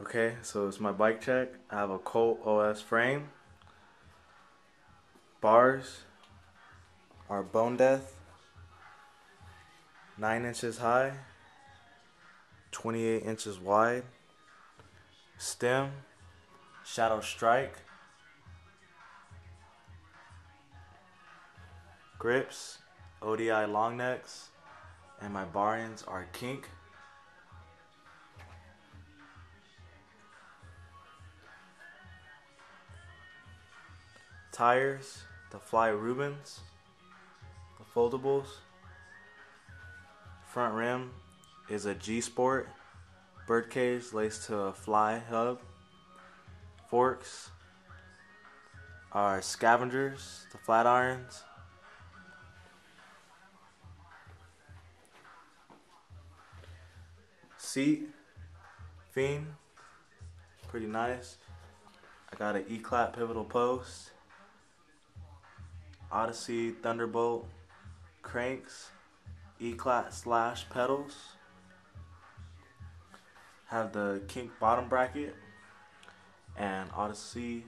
Okay, so it's my bike check. I have a Colt OS frame. Bars are bonedeath, 9 inches high, 28 inches wide. Stem, shadow strike. Grips, ODI long necks. And my bar ends are kink. Tires, the fly Rubens, the foldables. Front rim is a G-Sport birdcage laced to a fly hub. Forks are scavengers, the flat irons. Seat, fiend, pretty nice. I got an eclat pivotal post. Odyssey thunderbolt cranks, eclat slash pedals. Have the kink bottom bracket and Odyssey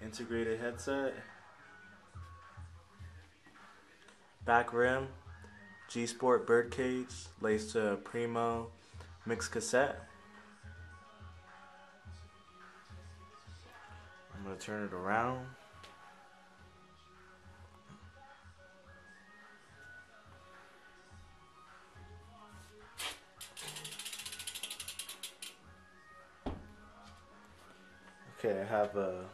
integrated headset. Back rim, G-Sport birdcage laced to a primo mixed cassette. I'm going to turn it around. Okay, I have a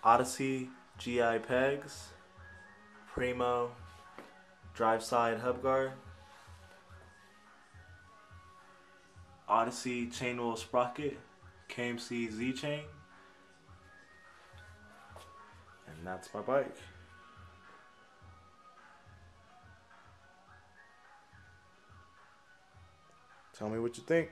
Odyssey GI pegs, primo drive side hub guard, Odyssey chainwheel sprocket, KMC Z chain, and that's my bike. Tell me what you think.